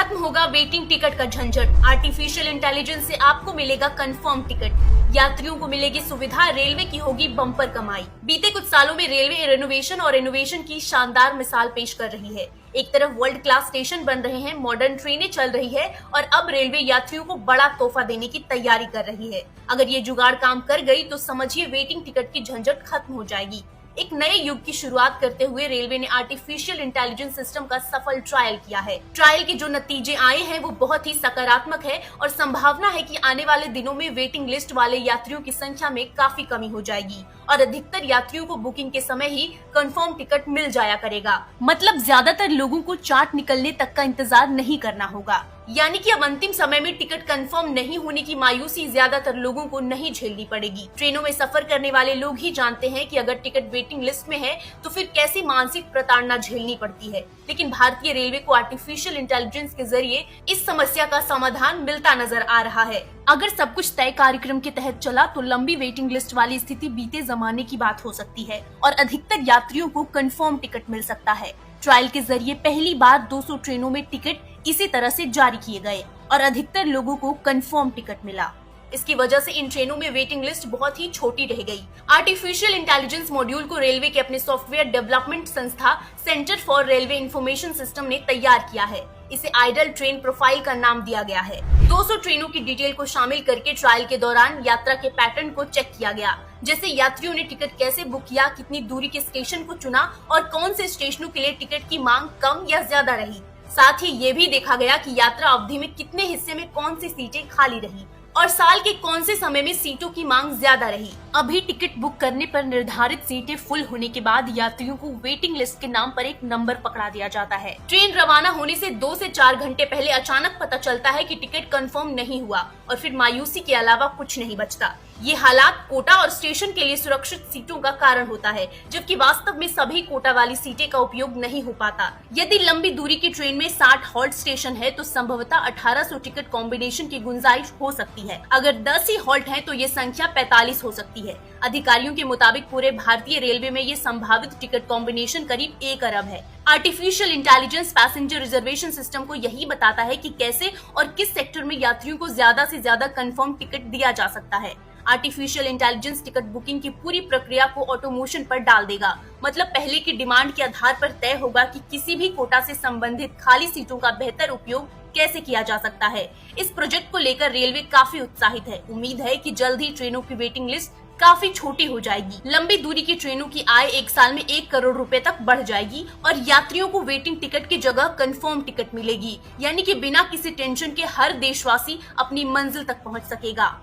खत्म होगा waiting ticket का झंझट। आर्टिफिशियल इंटेलिजेंस से आपको मिलेगा कंफर्म टिकट। यात्रियों को मिलेगी सुविधा, रेलवे की होगी बम्पर कमाई। बीते कुछ सालों में रेलवे रेनोवेशन और इनोवेशन की शानदार मिसाल पेश कर रही है। एक तरफ वर्ल्ड क्लास स्टेशन बन रहे हैं, मॉडर्न ट्रेनें चल रही है और अब रेलवे यात्रियों को बड़ा तोहफा देने की तैयारी कर रही है। अगर ये जुगाड़ काम कर गई तो समझिए वेटिंग टिकट की झंझट खत्म हो जाएगी। एक नए युग की शुरुआत करते हुए रेलवे ने आर्टिफिशियल इंटेलिजेंस सिस्टम का सफल ट्रायल किया है। ट्रायल के जो नतीजे आए हैं वो बहुत ही सकारात्मक है और संभावना है कि आने वाले दिनों में वेटिंग लिस्ट वाले यात्रियों की संख्या में काफी कमी हो जाएगी और अधिकतर यात्रियों को बुकिंग के समय ही कंफर्म टिकट मिल जाया करेगा। मतलब ज्यादातर लोगों को चार्ट निकलने तक का इंतजार नहीं करना होगा। यानी कि अब अंतिम समय में टिकट कंफर्म नहीं होने की मायूसी ज्यादातर लोगों को नहीं झेलनी पड़ेगी। ट्रेनों में सफर करने वाले लोग ही जानते हैं कि अगर टिकट वेटिंग लिस्ट में है तो फिर कैसी मानसिक प्रताड़ना झेलनी पड़ती है। लेकिन भारतीय रेलवे को आर्टिफिशियल इंटेलिजेंस के जरिए इस समस्या का समाधान मिलता नजर आ रहा है। अगर सब कुछ तय कार्यक्रम के तहत चला तो लंबी वेटिंग लिस्ट वाली स्थिति बीते जमाने की बात हो सकती है और अधिकतर यात्रियों को कंफर्म टिकट मिल सकता है। ट्रायल के जरिए पहली बार 200 ट्रेनों में टिकट इसी तरह से जारी किए गए और अधिकतर लोगों को कंफर्म टिकट मिला। इसकी वजह से इन ट्रेनों में वेटिंग लिस्ट बहुत ही छोटी रह गई। आर्टिफिशियल इंटेलिजेंस मॉड्यूल को रेलवे के अपने सॉफ्टवेयर डेवलपमेंट संस्था centre for railway information system ने तैयार किया है। इसे आइडल ट्रेन प्रोफाइल का नाम दिया गया है। 200 ट्रेनों की डिटेल को शामिल करके ट्रायल के दौरान यात्रा के पैटर्न को चेक किया गया, जैसे यात्रियों ने टिकट कैसे बुक किया, कितनी दूरी के स्टेशन को चुना और कौन से स्टेशनों के लिए टिकट की मांग कम या ज्यादा रही। साथ ही ये भी देखा गया कि यात्रा अवधि में कितने हिस्से में कौन सी सीटें खाली रही और साल के कौन से समय में सीटों की मांग ज्यादा रही। अभी टिकट बुक करने पर निर्धारित सीटें फुल होने के बाद यात्रियों को वेटिंग लिस्ट के नाम पर एक नंबर पकड़ा दिया जाता है। ट्रेन रवाना होने से 2 से 4 घंटे पहले अचानक पता चलता है कि टिकट कंफर्म नहीं हुआ और फिर मायूसी के अलावा कुछ नहीं बचता। ये हालात कोटा और स्टेशन के लिए सुरक्षित सीटों का कारण होता है, जबकि वास्तव में सभी कोटा वाली सीटें का उपयोग नहीं हो पाता। यदि लंबी दूरी की ट्रेन में 60 हॉल्ट स्टेशन है तो संभवतः 1800 टिकट कॉम्बिनेशन की गुंजाइश हो सकती है। अगर 10 ही हॉल्ट है तो ये संख्या 45 हो सकती है। अधिकारियों के मुताबिक पूरे भारतीय रेलवे में ये संभावित टिकट कॉम्बिनेशन करीब 1 अरब है। Artificial intelligence passenger reservation system को यही बताता है कि कैसे और किस सेक्टर में यात्रियों को ज्यादा से ज्यादा कंफर्म टिकट दिया जा सकता है। आर्टिफिशियल इंटेलिजेंस टिकट बुकिंग की पूरी प्रक्रिया को ऑटोमेशन पर डाल देगा। मतलब पहले की डिमांड के आधार पर तय होगा कि किसी भी कोटा से संबंधित खाली सीटों का बेहतर उपयोग कैसे किया जा सकता है। इस प्रोजेक्ट को लेकर रेलवे काफी उत्साहित है। उम्मीद है कि जल्द ही ट्रेनों की वेटिंग लिस्ट काफी छोटी हो जाएगी। लंबी दूरी की ट्रेनों की आय 1 साल में 1 करोड़ रुपए तक बढ़ जाएगी और यात्रियों को वेटिंग टिकट की जगह कंफर्म टिकट मिलेगी। यानी कि बिना किसी टेंशन के हर देशवासी अपनी मंजिल तक पहुंच सकेगा।